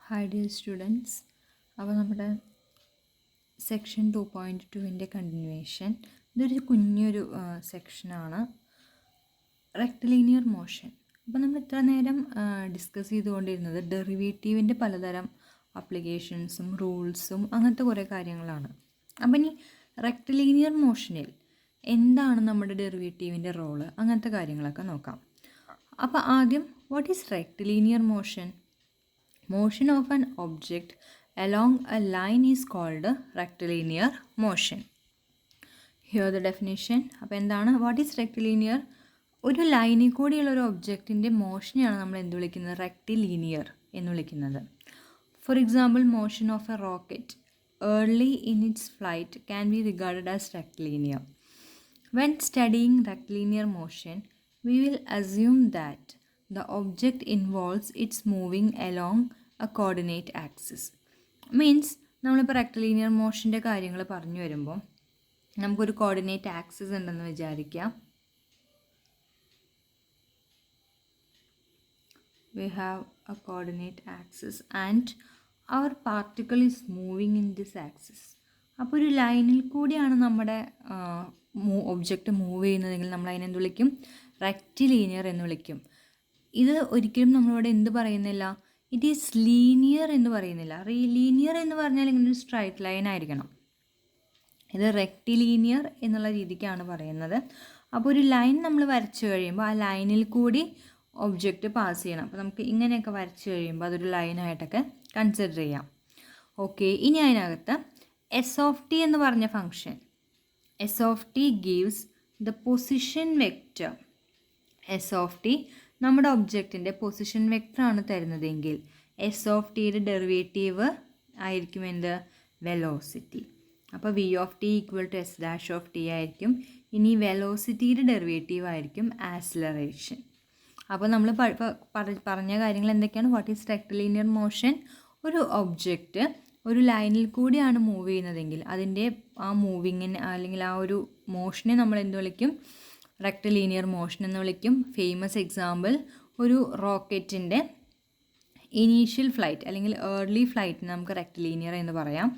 Hi dear students, അപ്പോൾ നമ്മുടെ section 2.2-ൻ്റെ continuation. ഇതൊരു കുഞ്ഞൊരു സെക്ഷനാണ്, റെക്ടിലീനിയർ മോഷൻ. അപ്പോൾ നമ്മൾ ഇത്ര നേരം ഡിസ്കസ് ചെയ്തുകൊണ്ടിരുന്നത് ഡെറിവേറ്റീവിൻ്റെ പലതരം അപ്ലിക്കേഷൻസും റൂൾസും അങ്ങനത്തെ കുറേ കാര്യങ്ങളാണ്. അപ്പം ഇനി റെക്ടിലീനിയർ മോഷനിൽ എന്താണ് നമ്മുടെ ഡെറിവേറ്റീവിൻ്റെ റോള്, അങ്ങനത്തെ കാര്യങ്ങളൊക്കെ നോക്കാം. അപ്പോൾ ആദ്യം, what is rectilinear motion? Motion of an object along a line is called rectilinear motion. Here the definition. അപ്പോൾ എന്താണ് വാട്ട് ഈസ് റെക്ടിലീനിയർ? ഒരു ലൈനിൽ കൂടിയുള്ള ഒരു ഒബ്ജക്റ്റിൻ്റെ മോഷനെയാണ് നമ്മൾ എന്ത് വിളിക്കുന്നത്? റെക്ടിലീനിയർ എന്ന് വിളിക്കുന്നത്. For example, motion of A rocket early in its flight can be regarded as rectilinear. When studying rectilinear motion, we will assume that the object involves its moving along a coordinate axis. Means നമ്മളിപ്പോൾ rectilinear മോഷൻ്റെ കാര്യങ്ങൾ പറഞ്ഞു വരുമ്പോൾ നമുക്കൊരു coordinate axis ഉണ്ടെന്ന് വിചാരിക്കാം. We have a coordinate axis and our particle is moving in this axis. അപ്പോൾ ഒരു ലൈനിൽ കൂടിയാണ് നമ്മുടെ ഒബ്ജക്റ്റ് മൂവ് ചെയ്യുന്നതെങ്കിൽ നമ്മൾ അതിനെന്ത് വിളിക്കും? റെക്ടിലീനിയർ എന്ന് വിളിക്കും. ഇത് ഒരിക്കലും നമ്മളിവിടെ എന്ത് പറയുന്നില്ല, ഇറ്റ് ഈസ് ലീനിയർ എന്ന് പറയുന്നില്ല. ലീനിയർ എന്ന് പറഞ്ഞാൽ ഇങ്ങനെ ഒരു സ്ട്രൈറ്റ് ലൈൻ ആയിരിക്കണം. ഇത് റെക്ടിലീനിയർ എന്നുള്ള രീതിക്കാണ് പറയുന്നത്. അപ്പോൾ ഒരു ലൈൻ നമ്മൾ വരച്ചു കഴിയുമ്പോൾ ആ ലൈനിൽ കൂടി ഒബ്ജക്റ്റ് പാസ് ചെയ്യണം. അപ്പോൾ നമുക്ക് ഇങ്ങനെയൊക്കെ വരച്ചു കഴിയുമ്പോൾ അതൊരു ലൈനായിട്ടൊക്കെ കൺസിഡർ ചെയ്യാം. ഓക്കെ, ഇനി അതിനകത്ത് എസ് ഓഫ് ടി എന്ന് പറഞ്ഞ function, s of t gives the position vector. S of t നമ്മുടെ ഒബ്ജക്റ്റിൻ്റെ പൊസിഷൻ വെക്റ്ററാണ് തരുന്നതെങ്കിൽ എസ് ഓഫ് ടിയുടെ ഡെറിവേറ്റീവ് ആയിരിക്കും എന്ത്? വെലോസിറ്റി. അപ്പോൾ v of t equal to s dash of t ആയിരിക്കും. ഇനി വെലോസിറ്റിയുടെ ഡെറിവേറ്റീവ് ആയിരിക്കും ആക്സിലറേഷൻ. അപ്പോൾ നമ്മൾ പറഞ്ഞ കാര്യങ്ങൾ എന്തൊക്കെയാണ്? What is rectilinear motion? ഒരു ഒബ്ജക്റ്റ് ഒരു ലൈനിൽ കൂടിയാണ് മൂവ് ചെയ്യുന്നതെങ്കിൽ അതിൻ്റെ ആ മൂവിങ്ങിന് അല്ലെങ്കിൽ ആ ഒരു മോഷനെ നമ്മൾ എന്ത് വിളിക്കും? റെക്ടിലീനിയർ മോഷൻ എന്ന് വിളിക്കും. ഫേമസ് എക്സാമ്പിൾ, ഒരു റോക്കറ്റിൻ്റെ ഇനീഷ്യൽ ഫ്ലൈറ്റ് അല്ലെങ്കിൽ ഏർലി ഫ്ലൈറ്റിന് നമുക്ക് റെക്ടിലീനിയർ എന്ന് പറയാം.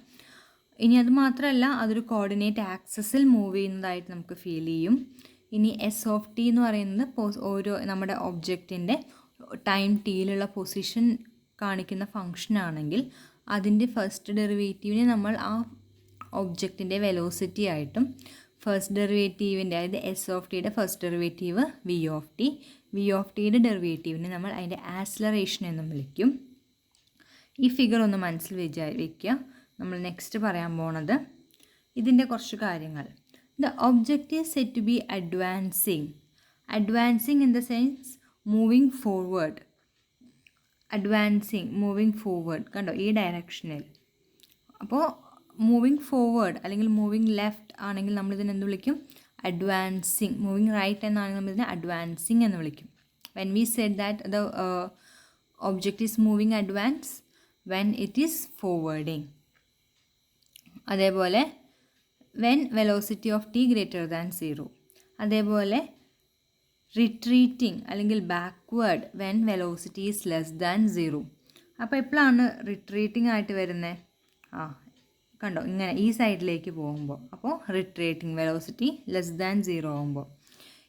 ഇനി അത് മാത്രമല്ല, അതൊരു കോർഡിനേറ്റ് ആക്സസിൽ മൂവ് ചെയ്യുന്നതായിട്ട് നമുക്ക് ഫീൽ ചെയ്യും. ഇനി എസ് ഓഫ് ടി എന്ന് പറയുന്നത് ഓരോ നമ്മുടെ ഒബ്ജക്റ്റിൻ്റെ ടൈം ടിയിലുള്ള പൊസിഷൻ കാണിക്കുന്ന ഫങ്ഷൻ ആണെങ്കിൽ അതിൻ്റെ ഫസ്റ്റ് ഡെറിവേറ്റീവിനെ നമ്മൾ ആ ഒബ്ജക്റ്റിൻ്റെ വെലോസിറ്റി ആയിട്ടും ഫസ്റ്റ് ഡെറിവേറ്റീവിൻ്റെ അതായത് എസ് ഓഫ് ടിയുടെ ഫസ്റ്റ് ഡെറിവേറ്റീവ് വി ഓഫ് ടിയുടെ ഡെറിവേറ്റീവിനെ നമ്മൾ അതിൻ്റെ ആക്സിലറേഷൻ എന്നും വിളിക്കും. ഈ ഫിഗർ ഒന്ന് മനസ്സിൽ വയ്ക്കുക. നമ്മൾ നെക്സ്റ്റ് പറയാൻ പോണത് ഇതിൻ്റെ കുറച്ച് കാര്യങ്ങൾ. The object is set to be advancing in the sense moving forward. Moving forward കണ്ടോ, ഈ ഡയറക്ഷനിൽ. അപ്പോൾ മൂവിങ് ഫോർവേഡ് അല്ലെങ്കിൽ മൂവിങ് ലെഫ്റ്റ് ആണെങ്കിൽ നമ്മളിതിനെ എന്ത് വിളിക്കും? അഡ്വാൻസിങ്. മൂവിങ് റൈറ്റ് എന്നാണെങ്കിൽ നമ്മളിതിനെ അഡ്വാൻസിങ് എന്ന് വിളിക്കും. When we said that the object is moving advance when it is forwarding. അതേപോലെ when velocity of t greater than 0. അതേപോലെ റിട്രീറ്റിംഗ് അല്ലെങ്കിൽ backward when velocity is less than 0. അപ്പോൾ എപ്പോഴാണ് റിട്രീറ്റിംഗ് ആയിട്ട് വരുന്നത്? കണ്ടോ, ഇങ്ങനെ ഈ സൈഡിലേക്ക് പോകുമ്പോൾ. അപ്പോൾ റിട്രീറ്റിംഗ്, വെലോസിറ്റി ലെസ് ദാൻ 0 ആകുമ്പോൾ.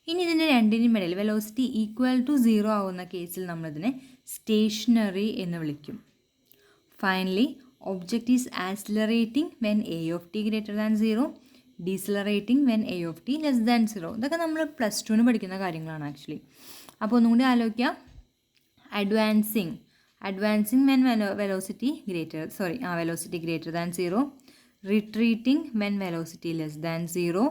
ഇനി ഇതിൻ്റെ രണ്ടിനും ഇടയിൽ വെലോസിറ്റി ഈക്വൽ ടു 0 ആവുന്ന കേസിൽ നമ്മളിതിനെ സ്റ്റേഷനറി എന്ന് വിളിക്കും. Finally, object is accelerating when a of t greater than 0, decelerating when a of t less than 0. ഇതൊക്കെ നമ്മൾ +2 പഠിക്കുന്ന കാര്യങ്ങളാണ് ആക്ച്വലി. അപ്പോൾ ഒന്നുകൂടി ആലോചിക്കാം. Advancing when velocity greater than 0, retreating when velocity less than 0,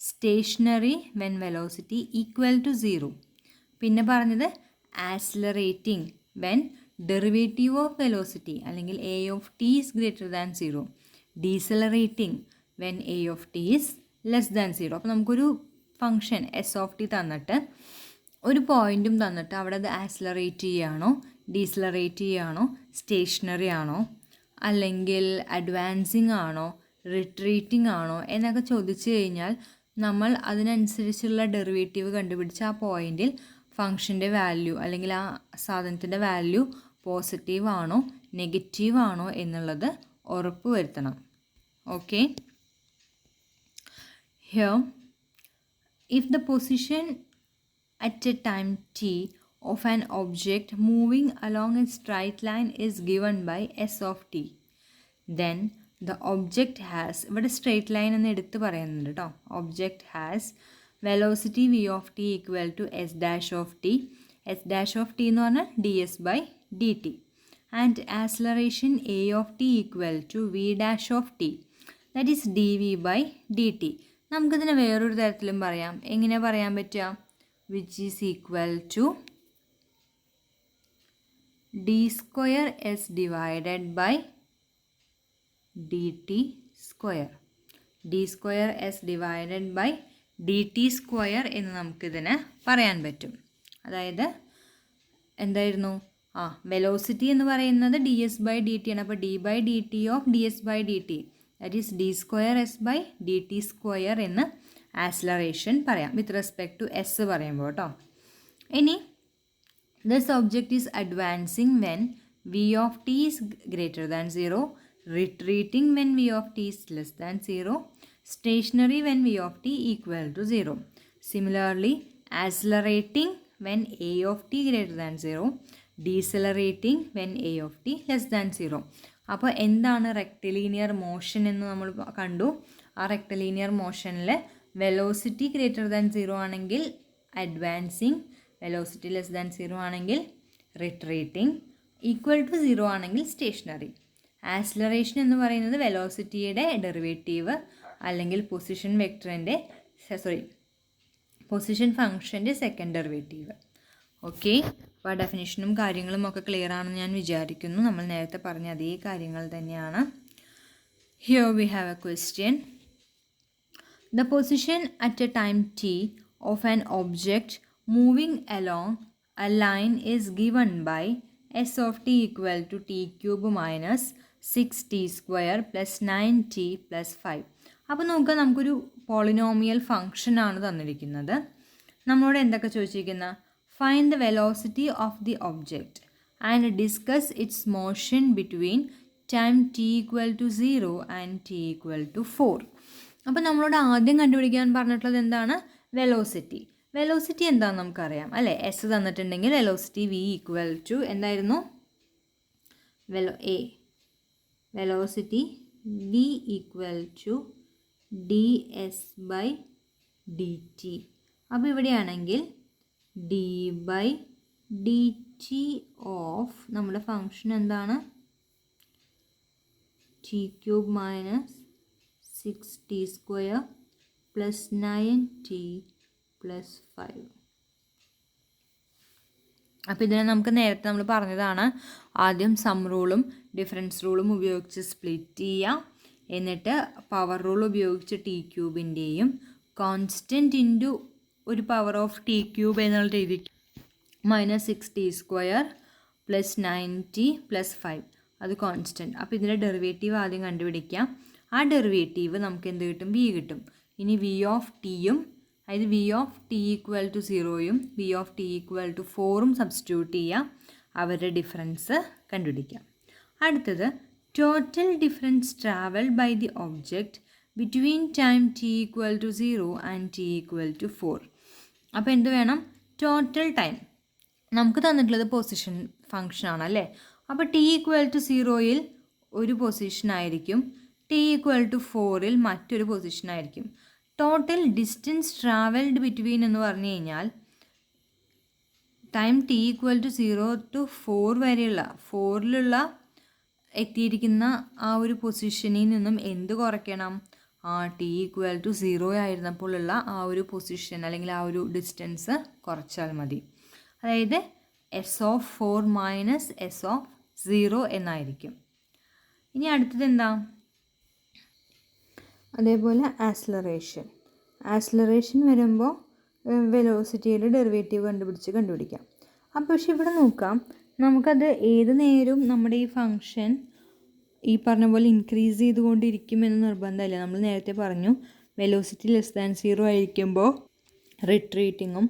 stationary when velocity equal to 0. പിന്നെ പറഞ്ഞത് accelerating when derivative of velocity അല്ലെങ്കിൽ a of t is greater than 0, decelerating when a of t is less than 0. അപ്പോൾ നമുക്കൊരു function s of T തന്നിട്ട് ഒരു പോയിൻറ്റും തന്നിട്ട് അവിടെ അത് ആക്സിലറേറ്റ് ചെയ്യുകയാണോ ഡീസലറേറ്റ് ചെയ്യുകയാണോ സ്റ്റേഷനറി ആണോ അല്ലെങ്കിൽ അഡ്വാൻസിങ് ആണോ റിട്രീറ്റിംഗ് ആണോ എന്നൊക്കെ ചോദിച്ചു കഴിഞ്ഞാൽ നമ്മൾ അതിനനുസരിച്ചുള്ള ഡെറിവേറ്റീവ് കണ്ടുപിടിച്ച് ആ പോയിൻറ്റിൽ ഫങ്ഷൻ്റെ വാല്യൂ അല്ലെങ്കിൽ ആ സാധനത്തിൻ്റെ വാല്യൂ പോസിറ്റീവ് ആണോ നെഗറ്റീവ് ആണോ എന്നുള്ളത് ഉറപ്പ് വരുത്തണം. Okay, here if the position at a time t of an object moving along a straight line is given by s of t, then the object has, ഇവിടെ straight line എന്ന് എടുത്ത് പറയുന്നുണ്ട് കേട്ടോ, object has velocity v of t equal to s dash of t, s dash of t എന്ന് പറഞ്ഞാൽ ds by dt, and acceleration a of t equal to v dash of t, that is dv by dt. നമുക്കിതിനെ വേറൊരു തരത്തിലും പറയാം. എങ്ങനെ പറയാൻ പറ്റുക? Which is equal to d square s divided by d t square, d square s divided by d t square എന്ന് നമുക്കിതിനെ പറയാൻ പറ്റും. അതായത് എന്തായിരുന്നു? വെലോസിറ്റി എന്ന് പറയുന്നത് d s by d t ആണ്. അപ്പോൾ d by d t of d s by d t, that is d square s by d t square എന്ന് ആക്സിലറേഷൻ പറയാം വിത്ത് റെസ്പെക്ട് ടു എസ് പറയുമ്പോൾ കേട്ടോ. ഇനി this object is advancing when v of t is greater than 0, retreating when v of t is less than 0, stationary when v of t equal to 0. Similarly accelerating when a of t greater than 0, decelerating when a of t less than 0. അപ്പോൾ എന്താണ് rectilinear motion എന്ന് നമ്മൾ കണ്ടു. ആ rectilinear മോഷനിൽ velocity greater than 0 ആണെങ്കിൽ advancing, velocity less than 0 ആണെങ്കിൽ retreating, equal to 0 ആണെങ്കിൽ സ്റ്റേഷനറി. ആക്സിലറേഷൻ എന്ന് പറയുന്നത് വെലോസിറ്റിയുടെ ഡെറിവേറ്റീവ് അല്ലെങ്കിൽ പൊസിഷൻ വെക്ടറിൻ്റെ പൊസിഷൻ ഫംഗ്ഷൻ്റെ സെക്കൻഡ് ഡെറിവേറ്റീവ്. ഓക്കെ, അപ്പോൾ ഡെഫിനിഷനും കാര്യങ്ങളും ഒക്കെ ക്ലിയർ ആണെന്ന് ഞാൻ വിചാരിക്കുന്നു. നമ്മൾ നേരത്തെ പറഞ്ഞ അതേ കാര്യങ്ങൾ തന്നെയാണ്. Here we have A question. The position at a time t of an object moving along a line is given by s of t equal to t cube minus 6t square plus 9t plus 5. അപ്പോൾ നോക്കുക, നമുക്കൊരു polynomial function ആണ് തന്നിരിക്കുന്നത്. നമ്മളോട് എന്തൊക്കെ ചോദിച്ചിരിക്കുന്ന? Find the velocity of the object and discuss its motion between time t equal to 0 and t equal to 4. അപ്പോൾ നമ്മളോട് ആദ്യം കണ്ടുപിടിക്കാൻ പറഞ്ഞിട്ടുള്ളത് എന്താണ്? വെലോസിറ്റി. വെലോസിറ്റി എന്താണെന്ന് നമുക്കറിയാം അല്ലേ? എസ് തന്നിട്ടുണ്ടെങ്കിൽ വെലോസിറ്റി വി ഈക്വൽ ടു എന്തായിരുന്നു? Velocity v equal to d s by d t. അപ്പോൾ ഇവിടെയാണെങ്കിൽ d by d t of നമ്മുടെ ഫങ്ഷൻ എന്താണ്? T cube minus 6t square plus 9t plus 5. അപ്പോൾ ഇതിനെ നമുക്ക് നേരത്തെ നമ്മൾ പറഞ്ഞതാണ്, ആദ്യം സം റൂളും ഡിഫറൻസ് റൂളും ഉപയോഗിച്ച് സ്പ്ലിറ്റ് ചെയ്യുക, എന്നിട്ട് പവർ റൂൾ ഉപയോഗിച്ച് ടി ക്യൂബിൻ്റെയും കോൺസ്റ്റൻറ്റ് ഇൻറ്റു ഒരു പവർ ഓഫ് ടി ക്യൂബ് എന്നുള്ള രീതിക്ക് minus 6t square plus 9t plus 5, അത് കോൺസ്റ്റൻറ്റ്. അപ്പോൾ ഇതിൻ്റെ ഡെറിവേറ്റീവ് ആദ്യം കണ്ടുപിടിക്കാം. ആ ഡെറിവേറ്റീവ് നമുക്ക് എന്ത് കിട്ടും? വി കിട്ടും. ഇനി വി ഓഫ് ടിയും, അതായത് v of t equal to 0യും v of t equal to 4ഉം സബ്സ്റ്റിറ്റ്യൂട്ട് ചെയ്യുക, അവരുടെ ഡിഫറൻസ് കണ്ടുപിടിക്കാം. അടുത്തത് total difference travel by the object between time t equal to 0 and t equal to 4. അപ്പോൾ എന്ത് വേണം? Total time. നമുക്ക് തന്നിട്ടുള്ളത് പൊസിഷൻ ഫംഗ്ഷൻ ആണല്ലേ. അപ്പോൾ ടി ഈക്വൽ ടു 0യിൽ ഒരു പൊസിഷൻ ആയിരിക്കും, ടി ഈക്വൽ ടു 4ൽ മറ്റൊരു പൊസിഷൻ ആയിരിക്കും. ടോട്ടൽ ഡിസ്റ്റൻസ് ട്രാവൽഡ് ബിറ്റ്വീൻ എന്ന് പറഞ്ഞു കഴിഞ്ഞാൽ time t equal to 0 to 4 വരെയുള്ള 4ലുള്ള എത്തിയിരിക്കുന്ന ആ ഒരു പൊസിഷനിൽ നിന്നും എന്ത് കുറയ്ക്കണം? ടി ഈക്വൽ ടു 0 ആയിരുന്നപ്പോഴുള്ള ആ ഒരു പൊസിഷൻ അല്ലെങ്കിൽ ആ ഒരു ഡിസ്റ്റൻസ് കുറച്ചാൽ മതി. അതായത് S of 4 minus s of 0 എന്നായിരിക്കും. ഇനി അടുത്തത് എന്താ? അതേപോലെ ആക്സിലറേഷൻ വരുമ്പോൾ വെലോസിറ്റിയുടെ ഡെറിവേറ്റീവ് കണ്ടുപിടിക്കാം. അപ്പോൾ പക്ഷെ ഇവിടെ നോക്കാം, നമുക്കത് ഏത് നേരവും നമ്മുടെ ഈ ഫംഗ്ഷൻ ഈ പറഞ്ഞ പോലെ ഇൻക്രീസ് ചെയ്തുകൊണ്ടിരിക്കുമെന്ന് നിർബന്ധമില്ല. നമ്മൾ നേരത്തെ പറഞ്ഞു വെലോസിറ്റി ലെസ് ദാൻ 0 ആയിരിക്കുമ്പോൾ റിട്രീറ്റിങ്ങും,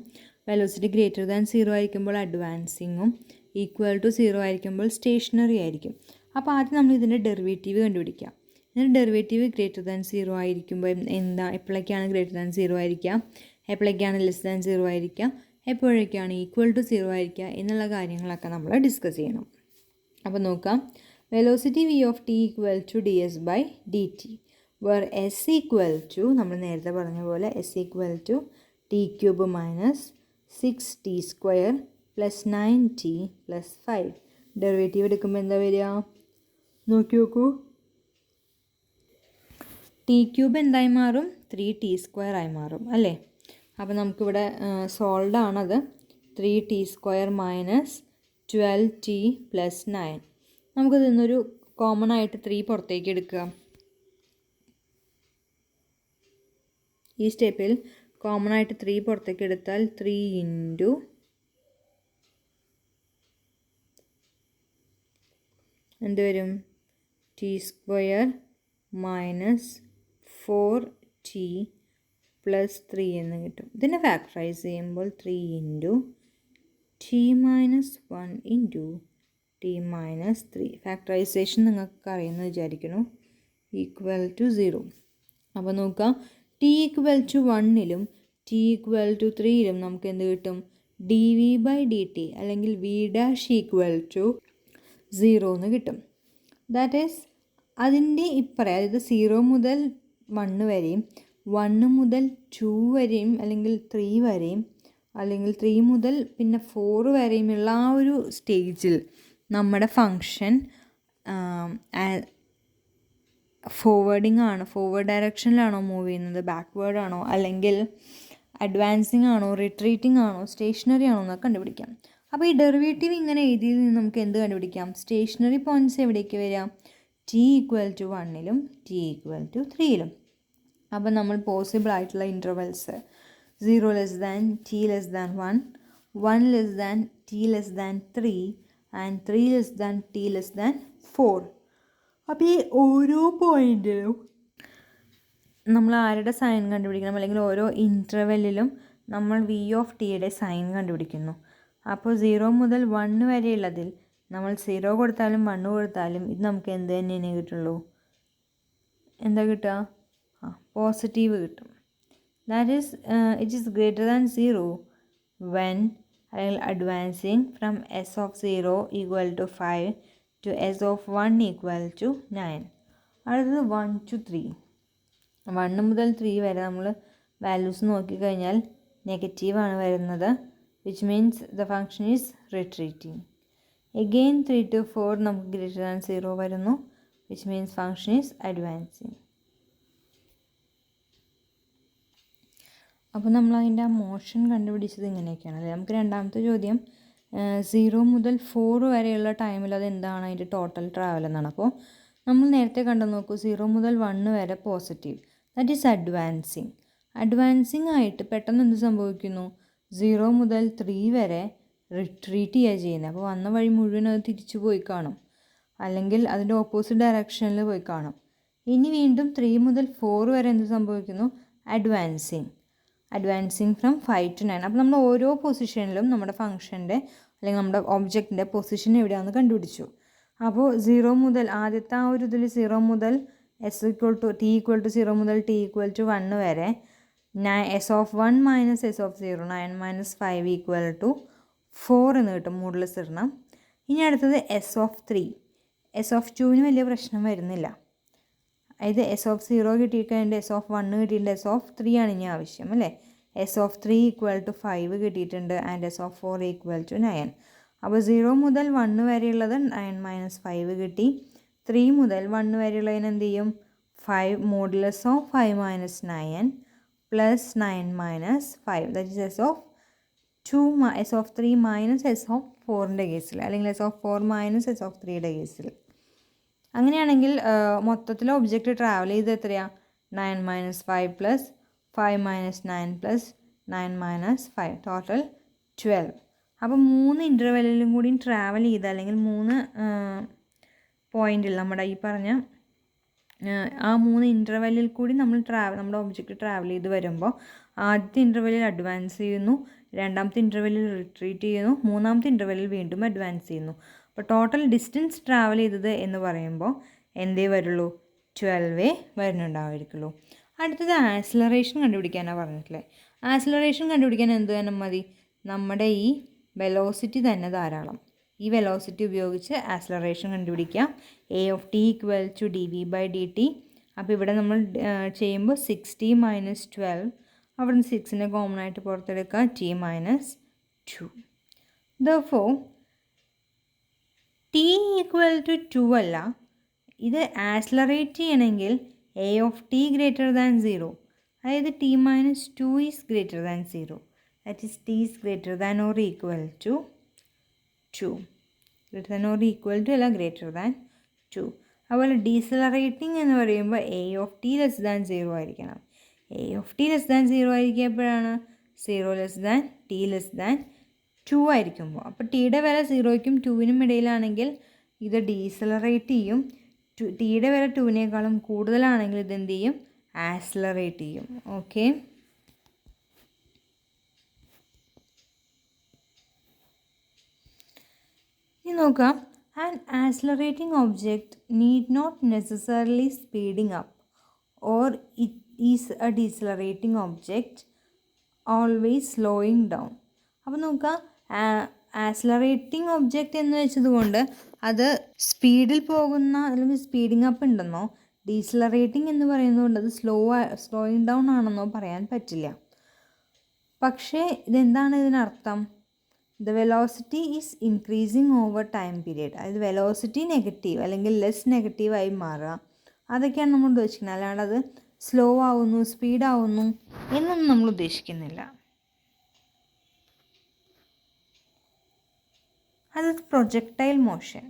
വെലോസിറ്റി ഗ്രേറ്റർ ദാൻ 0 ആയിരിക്കുമ്പോൾ അഡ്വാൻസിങ്ങും, ഈക്വൽ ടു 0 ആയിരിക്കുമ്പോൾ സ്റ്റേഷനറി ആയിരിക്കും. അപ്പോൾ ആദ്യം നമ്മൾ ഇതിൻ്റെ ഡെറിവേറ്റീവ് കണ്ടുപിടിക്കാം. ഇതിൻ്റെ ഡെറിവേറ്റീവ് ഗ്രേറ്റർ ദാൻ 0 ആയിരിക്കുമ്പോൾ എന്താ, എപ്പോഴൊക്കെയാണ് ഗ്രേറ്റർ ദാൻ 0 ആയിരിക്കുക, എപ്പോഴൊക്കെയാണ് ലെസ് ദാൻ 0 ആയിരിക്കുക, എപ്പോഴൊക്കെയാണ് ഈക്വൽ ടു 0 ആയിരിക്കുക എന്നുള്ള കാര്യങ്ങളൊക്കെ നമ്മൾ ഡിസ്കസ് ചെയ്യണം. അപ്പോൾ നോക്കാം. Velocity v of t equal to ds by dt where s equal to നമ്മൾ നേരത്തെ പറഞ്ഞ പോലെ s equal to t cube minus 6t square plus 9t plus 5. Derivative എടുക്കുമ്പോൾ എന്താ വരിക നോക്കി നോക്കൂ. ടി ക്യൂബ് എന്തായി മാറും, 3t square ആയി മാറും അല്ലേ. അപ്പോൾ നമുക്കിവിടെ സോൾഡ് ആണത്. 3t square minus 12t plus 9. നമുക്കിത് നിന്നൊരു കോമൺ ആയിട്ട് 3 പുറത്തേക്ക് എടുക്കുക. ഈ സ്റ്റെപ്പിൽ കോമൺ ആയിട്ട് 3 പുറത്തേക്ക് എടുത്താൽ 3 ഇൻറ്റു എന്ത് വരും, T square minus 4t plus 3 എന്ന് കിട്ടും. ഇതിനെ ഫാക്ടറൈസ് ചെയ്യുമ്പോൾ 3 into t minus 1 into t minus 3. Factorisation നിങ്ങൾക്ക് അറിയുമെന്ന് വിചാരിക്കുന്നു. Equal to 0. അപ്പോൾ നോക്കാം, ടി ഈക്വൽ ടു 1ലും ടി ഈക്വൽ ടു 3ലും നമുക്ക് എന്ത് കിട്ടും, d v by d t അല്ലെങ്കിൽ വി ഡാഷ് ഈക്വൽ ടു 0 എന്ന് കിട്ടും. ദാറ്റ് ഈസ് അതിൻ്റെ ഇപ്പറേ, അതായത് 0 മുതൽ 1 വരെയും 1 മുതൽ 2 വരെയും അല്ലെങ്കിൽ 3 വരെയും അല്ലെങ്കിൽ 3 മുതൽ പിന്നെ 4 വരെയുമുള്ള ആ ഒരു സ്റ്റേജിൽ നമ്മുടെ ഫങ്ഷൻ ഫോർവേഡിങ് ആണോ, ഫോർവേഡ് ഡയറക്ഷനിലാണോ മൂവ് ചെയ്യുന്നത്, ബാക്ക്വേർഡ് ആണോ, അല്ലെങ്കിൽ അഡ്വാൻസിങ് ആണോ, റിട്രീറ്റിംഗ് ആണോ, സ്റ്റേഷനറി ആണോ എന്നൊക്കെ കണ്ടുപിടിക്കാം. അപ്പോൾ ഈ ഡെറിവേറ്റീവ് ഇങ്ങനെ എഴുതിയതിൽ നിന്ന് നമുക്ക് എന്ത് കണ്ടുപിടിക്കാം, സ്റ്റേഷനറി പോയിൻറ്റ്സ് എവിടേക്ക് വരാം, ടി ഈക്വൽ ടു 1ലും ടി ഈക്വൽ ടു 3ലും. അപ്പോൾ നമ്മൾ പോസിബിൾ ആയിട്ടുള്ള intervals 0 less than t less than 1, 1 less than t less than 3 and 3 less than t less than 4. അപ്പോൾ ഈ ഓരോ പോയിൻറ്റിലും നമ്മൾ ആരുടെ സൈൻ കണ്ടുപിടിക്കണം, അല്ലെങ്കിൽ ഓരോ ഇൻ്റർവെല്ലിലും നമ്മൾ വി ഓഫ് ടിയുടെ സൈൻ കണ്ടുപിടിക്കുന്നു. അപ്പോൾ 0 മുതൽ 1 വരെയുള്ളതിൽ നമ്മൾ 0 കൊടുത്താലും 1 കൊടുത്താലും ഇത് നമുക്ക് എന്ത് തന്നെയാണ് കിട്ടുള്ളൂ, എന്താ കിട്ടുക, പോസിറ്റീവ് കിട്ടും. That is it is greater than 0 when അല്ലെങ്കിൽ advancing from s of 0 equal to 5 to s of 1 equal to 9. അടുത്തത് 1 to 3. 1 മുതൽ 3 വരെ നമ്മൾ വാല്യൂസ് നോക്കിക്കഴിഞ്ഞാൽ നെഗറ്റീവാണ് വരുന്നത്, which means the function is retreating. Again 3 to 4 നമുക്ക് ഗ്രേറ്റർ ദാൻ 0 വരുന്നു, which means function is advancing. അപ്പോൾ നമ്മൾ അതിൻ്റെ ആ മോഷൻ കണ്ടുപിടിച്ചത് ഇങ്ങനെയൊക്കെയാണ് അല്ലേ. നമുക്ക് രണ്ടാമത്തെ ചോദ്യം 0 മുതൽ 4 വരെയുള്ള ടൈമിൽ അത് എന്താണ് അതിൻ്റെ ടോട്ടൽ ട്രാവൽ എന്നാണ്. അപ്പോൾ നമ്മൾ നേരത്തെ കണ്ടു നോക്കൂ, 0 മുതൽ 1 വരെ positive, that is advancing. Advancing ആയിട്ട് പെട്ടെന്ന് എന്ത് സംഭവിക്കുന്നു, 0 മുതൽ 3 വരെ റിട്രീറ്റ് ചെയ്യുക ചെയ്യുന്നത്. അപ്പോൾ വന്ന വഴി മുഴുവൻ അത് തിരിച്ചു പോയി കാണും, അല്ലെങ്കിൽ അതിൻ്റെ ഓപ്പോസിറ്റ് ഡയറക്ഷനിൽ പോയി കാണും. ഇനി വീണ്ടും 3 മുതൽ 4 വരെ എന്ത് സംഭവിക്കുന്നു, അഡ്വാൻസിങ് ഫ്രം 5 to 9. അപ്പോൾ നമ്മൾ ഓരോ പൊസിഷനിലും നമ്മുടെ ഫംഗ്ഷൻ്റെ അല്ലെങ്കിൽ നമ്മുടെ ഒബ്ജക്റ്റിൻ്റെ പൊസിഷൻ എവിടെയാണെന്ന് കണ്ടുപിടിച്ചു. അപ്പോൾ 0 മുതൽ ആദ്യത്തെ ആ ഒരു ഇതിൽ 0 മുതൽ s equal to t equal to 0 മുതൽ ടി ഈക്വൽ ടു 1 വരെ s of 1 minus s of 0 9 minus 5 equal to 4 എന്ന് കിട്ടും, മോഡുലസ് ഇടണം. ഇനി അടുത്തത് എസ് ഓഫ് 3. എസ് ഓഫ് 2ന് വലിയ പ്രശ്നം വരുന്നില്ല. അതായത് എസ് ഓഫ് 0 കിട്ടിയിട്ടുണ്ട്, എസ് ഓഫ് 1 കിട്ടിയിട്ടുണ്ട്, എസ് ഓഫ് 3 ആണ് ഇനി ആവശ്യം അല്ലേ. എസ് ഓഫ് 3 ഈക്വൽ ടു 5 കിട്ടിയിട്ടുണ്ട് and s of 4 equal to 9. അപ്പോൾ 0 മുതൽ 1 വരെയുള്ളത് 9 മൈനസ് 5 കിട്ടി. 3 മുതൽ 1 വരെയുള്ളതിന് എന്ത് ചെയ്യും, 5 modulus of 5 minus 9 plus 9 minus 5 that is s of 2 s of 3 minus s of 4ൻ്റെ കേസിൽ, അല്ലെങ്കിൽ s of 4 minus s of 3യുടെ കേസിൽ. അങ്ങനെയാണെങ്കിൽ മൊത്തത്തിൽ ഒബ്ജക്റ്റ് ട്രാവൽ ചെയ്ത് എത്രയാണ്, 9 minus 5 plus 5 minus 9 plus 9 minus 5 total 12. അപ്പോൾ 3 ഇൻ്റർവെല്ലിലും കൂടി ട്രാവൽ ചെയ്ത്, അല്ലെങ്കിൽ 3 പോയിൻറ്റിൽ നമ്മുടെ ഈ പറഞ്ഞ ആ 3 ഇൻ്റർവെല്ലിൽ കൂടി നമ്മുടെ ഒബ്ജക്റ്റ് ട്രാവൽ ചെയ്ത് വരുമ്പോൾ ആദ്യത്തെ ഇൻ്റർവെല്ലിൽ അഡ്വാൻസ് ചെയ്യുന്നു, രണ്ടാമത്തെ ഇൻ്റർവെല്ലിൽ റിട്രീറ്റ് ചെയ്യുന്നു, മൂന്നാമത്തെ ഇൻ്റർവെല്ലിൽ വീണ്ടും അഡ്വാൻസ് ചെയ്യുന്നു. അപ്പോൾ ടോട്ടൽ ഡിസ്റ്റൻസ് ട്രാവൽ ചെയ്തത് എന്ന് പറയുമ്പോൾ എന്തേ വരുള്ളൂ, 12 വരുന്നുണ്ടാവുമായിരിക്കുള്ളൂ. അടുത്തത് ആക്സിലറേഷൻ കണ്ടുപിടിക്കാനാണ് പറഞ്ഞിട്ടുള്ളത്. ആക്സിലറേഷൻ കണ്ടുപിടിക്കാൻ എന്ത് തന്നെ മതി, നമ്മുടെ ഈ വെലോസിറ്റി തന്നെ ധാരാളം. ഈ വെലോസിറ്റി ഉപയോഗിച്ച് ആക്സിലറേഷൻ കണ്ടുപിടിക്കാം. a(t)=dv/dt. അപ്പോൾ ഇവിടെ നമ്മൾ ചെയ്യുമ്പോൾ 60 - 12, അവിടെ നിന്ന് 6നെ കോമൺ ആയിട്ട് പുറത്തെടുക്കുക, t - 2. therefore t = 2 അല്ല, ഇത് ആക്സിലറേറ്റ് ചെയ്യണമെങ്കിൽ a(t)greater than 0, അതായത് t - 2 is greater than 0, that is t is greater than or equal to 2. greater than or equal to അല്ല, greater than 2. അതുപോലെ ഡീസലറേറ്റിംഗ് എന്ന് പറയുമ്പോൾ a(t)<0 ആയിരിക്കണം. a(t)<0 ആയിരിക്കുമ്പോഴാണ് 0(t)2 ആയിരിക്കുമ്പോൾ. അപ്പോൾ ടിയുടെ വില 0ക്കും 2നും ഇടയിലാണെങ്കിൽ ഇത് ഡീസലറേറ്റ് ചെയ്യും. ടിയുടെ വില 2നേക്കാളും കൂടുതലാണെങ്കിൽ ഇത് എന്ത് ചെയ്യും, ആക്സിലറേറ്റ് ചെയ്യും. ഓക്കെ, ഇനി നോക്കാം. An accelerating object need not necessarily speeding up, or it is a decelerating object always slowing down. അപ്പോൾ നോക്കാം, ആക്സിലറേറ്റിംഗ് ഒബ്ജക്റ്റ് എന്ന് വെച്ചതുകൊണ്ട് അത് സ്പീഡിൽ പോകുന്ന അല്ലെങ്കിൽ സ്പീഡിങ് അപ്പ് ഉണ്ടെന്നോ ഡീസലറേറ്റിംഗ് എന്ന് പറയുന്നതുകൊണ്ട് അത് സ്ലോയിങ് ഡൗൺ ആണെന്നോ പറയാൻ പറ്റില്ല. പക്ഷേ ഇതെന്താണ് ഇതിനർത്ഥം, the velocity is increasing over time period. അതായത് വെലോസിറ്റി നെഗറ്റീവ് അല്ലെങ്കിൽ ലെസ് നെഗറ്റീവായി മാറുക, അതൊക്കെയാണ് നമ്മൾ ഉദ്ദേശിക്കുന്നത്. അല്ലാണ്ട് അത് സ്ലോ ആവുന്നു, സ്പീഡാവുന്നു എന്നൊന്നും നമ്മൾ ഉദ്ദേശിക്കുന്നില്ല. അത് പ്രൊജക്ടൈൽ മോഷൻ.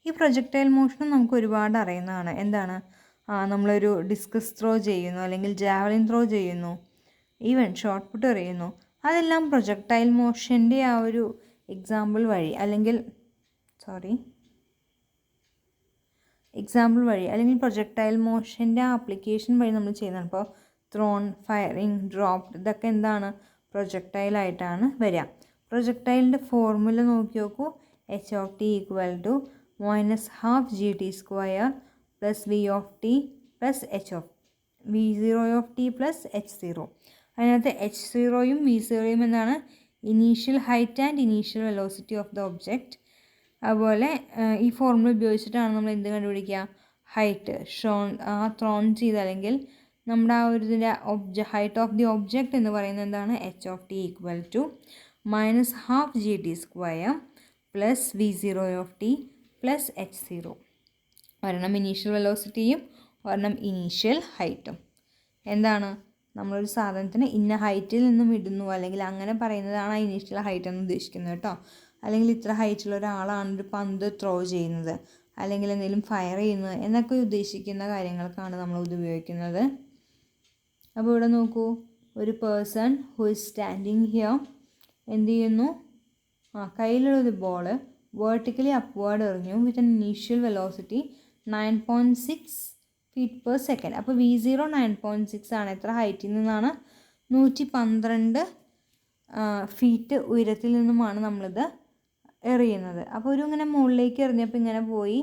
ഈ പ്രൊജക്ടൈൽ മോഷൻ നമുക്ക് ഒരുപാട് അറിയുന്നതാണ്. എന്താണ്, നമ്മളൊരു ഡിസ്കസ് ത്രോ ചെയ്യുന്നു, അല്ലെങ്കിൽ ജാവലിൻ ത്രോ ചെയ്യുന്നു, ഈവൻ ഷോർട്ട് പുട്ട് എറിയുന്നു, അതെല്ലാം പ്രൊജക്ടൈൽ മോഷൻ്റെ ആ ഒരു എക്സാമ്പിൾ വഴി അല്ലെങ്കിൽ പ്രൊജക്ടൈൽ മോഷൻ്റെ ആപ്ലിക്കേഷൻ വഴി നമ്മൾ ചെയ്യുന്നതാണ്. ഇപ്പോൾ ത്രോൺ, ഫയറിങ്, ഡ്രോപ്പ്, ഇതൊക്കെ എന്താണ്, പ്രൊജക്ടൈലായിട്ടാണ് വരിക. പ്രൊജക്ടൈലിൻ്റെ ഫോർമുല നോക്കി നോക്കൂ. h(t) = -12 gt² + v(t) + v0(t) + h0. അതിനകത്ത് h0യും v0യും എന്താണ്, initial height and initial velocity of the object. അതുപോലെ ഈ ഫോർമുല ഉപയോഗിച്ചിട്ടാണ് നമ്മൾ എന്ത് കണ്ടുപിടിക്കുക, ഹൈറ്റ് ത്രോൺ ചെയ്ത്, അല്ലെങ്കിൽ നമ്മുടെ ആ ഒരു ഇതിൻ്റെ ഹൈറ്റ് ഓഫ് ദി ഒബ്ജക്റ്റ് എന്ന് പറയുന്നത് എന്താണ്, h(t) = -12 gt² + v0(t) + h0. ഒരെണ്ണം ഇനീഷ്യൽ വെലോസിറ്റിയും ഒരെണ്ണം ഇനീഷ്യൽ ഹൈറ്റും. എന്താണ്, നമ്മളൊരു സാധനത്തിന് ഇന്ന ഹൈറ്റിൽ നിന്നും ഇടുന്നു, അല്ലെങ്കിൽ അങ്ങനെ പറയുന്നതാണ് ആ ഇനീഷ്യൽ ഹൈറ്റ് എന്ന് ഉദ്ദേശിക്കുന്നത് കേട്ടോ. അല്ലെങ്കിൽ ഇത്ര ഹൈറ്റുള്ള ഒരാളാണ് ഒരു പന്ത് ത്രോ ചെയ്യുന്നത്, അല്ലെങ്കിൽ എന്തെങ്കിലും ഫയർ ചെയ്യുന്നത് എന്നൊക്കെ ഉദ്ദേശിക്കുന്ന കാര്യങ്ങൾക്കാണ് നമ്മൾ ഇത് ഉപയോഗിക്കുന്നത്. അപ്പോൾ ഇവിടെ നോക്കൂ, ഒരു person who is standing here എന്ത് ചെയ്യുന്നു, കയ്യിലുള്ളൊരു ബോൾ വേർട്ടിക്കലി അപ്വേർഡ് എറിഞ്ഞു with an initial velocity 9.6 feet/second. അപ്പോൾ v0 9.6 ആണ്. എത്ര ഹൈറ്റിൽ നിന്നാണ്, 112 ഫീറ്റ് ഉയരത്തിൽ നിന്നുമാണ് നമ്മളിത് എറിയുന്നത്. അപ്പോൾ ഒരു ഇങ്ങനെ മുകളിലേക്ക് എറിഞ്ഞപ്പോൾ ഇങ്ങനെ പോയി.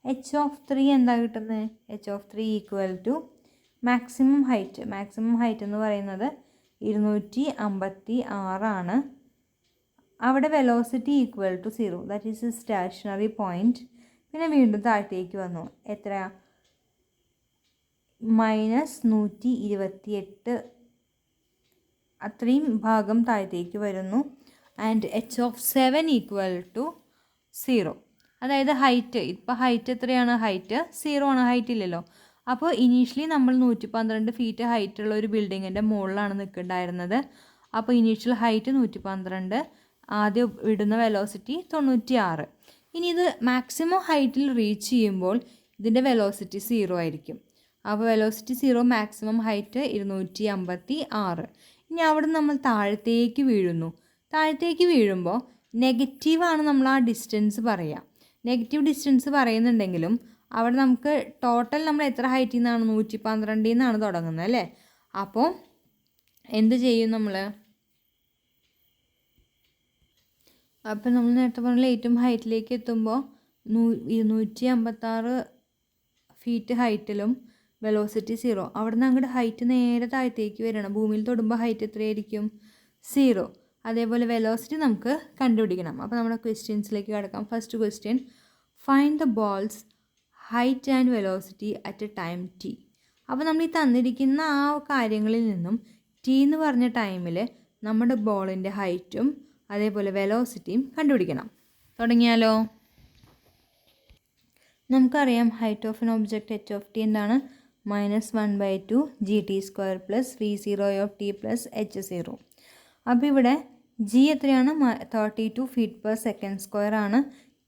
h(3) എന്താ കിട്ടുന്നത്, h(3) = maximum height. Maximum height എന്ന് പറയുന്നത് 256 ആണ്. അവിടെ velocity =0, that is a stationary point. പിന്നെ വീണ്ടും താഴത്തേക്ക് വന്നു. എത്രയാ, -128, അത്രയും ഭാഗം താഴത്തേക്ക് വരുന്നു. And h(7) = 0. അതായത് ഹൈറ്റ്, ഇപ്പോൾ ഹൈറ്റ് എത്രയാണ്, ഹൈറ്റ് 0 ആണ്, ഹൈറ്റ് ഇല്ലല്ലോ. അപ്പോൾ ഇനീഷ്യലി നമ്മൾ 112 ഫീറ്റ് ഹൈറ്റുള്ള ഒരു ബിൽഡിങ്ങിൻ്റെ മുകളിലാണ് നിൽക്കുന്നുണ്ടായിരുന്നത്. അപ്പോൾ ഇനീഷ്യൽ ഹൈറ്റ് 112, ആദ്യം ഇടുന്ന വെലോസിറ്റി 96. ഇനി ഇത് മാക്സിമം ഹൈറ്റിൽ റീച്ച് ചെയ്യുമ്പോൾ ഇതിൻ്റെ വെലോസിറ്റി 0 ആയിരിക്കും. അപ്പോൾ വെലോസിറ്റി 0, മാക്സിമം ഹൈറ്റ് 256. ഇനി അവിടെ നമ്മൾ താഴത്തേക്ക് വീഴുന്നു. താഴത്തേക്ക് വീഴുമ്പോൾ നെഗറ്റീവാണ് നമ്മൾ ആ ഡിസ്റ്റൻസ് പറയുക. നെഗറ്റീവ് ഡിസ്റ്റൻസ് പറയുന്നുണ്ടെങ്കിലും അവിടെ നമുക്ക് ടോട്ടൽ നമ്മൾ എത്ര ഹൈറ്റിൽ നിന്നാണ്, 112 നിന്നാണ് തുടങ്ങുന്നത് അല്ലേ. അപ്പോൾ എന്ത് ചെയ്യും നമ്മൾ, അപ്പോൾ നമ്മൾ നേരത്തെ പറഞ്ഞ ഏറ്റവും ഹൈറ്റിലേക്ക് എത്തുമ്പോൾ 256 ഫീറ്റ് ഹൈറ്റിലും വെലോസിറ്റി 0. അവിടെ നിന്ന് അങ്ങോട്ട് ഹൈറ്റ് നേരെ താഴത്തേക്ക് വരണം. ഭൂമിയിൽ തൊടുമ്പോൾ ഹൈറ്റ് എത്രയായിരിക്കും? 0. അതേപോലെ വെലോസിറ്റി നമുക്ക് കണ്ടുപിടിക്കണം. അപ്പോൾ നമ്മുടെ ക്വസ്റ്റ്യൻസിലേക്ക് കിടക്കാം. First question, find the balls height and velocity at A time t. അപ്പോൾ നമ്മൾ ഈ തന്നിരിക്കുന്ന ആ കാര്യങ്ങളിൽ നിന്നും t എന്ന് പറഞ്ഞ ടൈമിൽ നമ്മുടെ ബോളിൻ്റെ ഹൈറ്റും അതേപോലെ വെലോസിറ്റിയും കണ്ടുപിടിക്കണം. തുടങ്ങിയാലോ? നമുക്കറിയാം height of N object h of t എന്താണ്? -1/2 gt² plus v0 of t plus h0. അപ്പോൾ ഇവിടെ g എത്രയാണ്? 32 ഫീറ്റ് പെർ സെക്കൻഡ് സ്ക്വയർ ആണ്.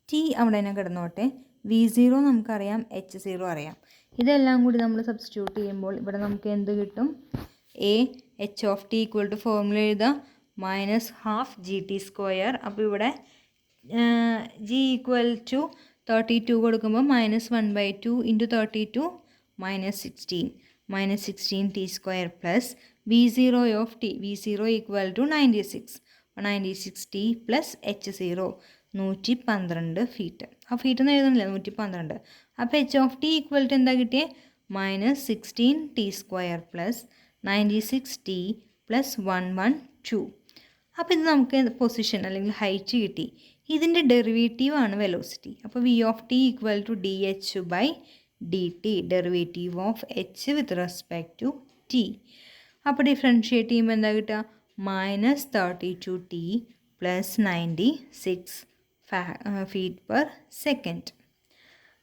t അവിടെ തന്നെ കിടന്നോട്ടെ. v0 നമുക്കറിയാം, h0 അറിയാം. ഇതെല്ലാം കൂടി നമ്മൾ സബ്സ്റ്റിറ്റ്യൂട്ട് ചെയ്യുമ്പോൾ ഇവിടെ നമുക്ക് എന്ത് കിട്ടും? h of t equal to formula എഴുതാം, -12 gt². അപ്പോൾ ഇവിടെ g ഈക്വൽ ടു 32 കൊടുക്കുമ്പോൾ -1/2 into 32 -16 t² plus v0 of t. v0 equal to 96 t plus h0 112 feet. ആ ഫീറ്റ് ഒന്നും എഴുതുന്നില്ല, 112. അപ്പോൾ h of t equal to എന്താ കിട്ടിയേ? -16 t² പ്ലസ് 96 t പ്ലസ് 112. അപ്പോൾ ഇത് നമുക്ക് പൊസിഷൻ അല്ലെങ്കിൽ ഹൈറ്റ് കിട്ടി. ഇതിൻ്റെ ഡെറിവേറ്റീവ് ആണ് വെലോസിറ്റി. അപ്പോൾ v of t equal to dh/dt, derivative of h with respect to t. അപ്പോൾ ഡിഫറൻഷിയേറ്റ് ചെയ്യുമ്പോൾ എന്താ കിട്ടുക? -32 t plus 96 feet per second.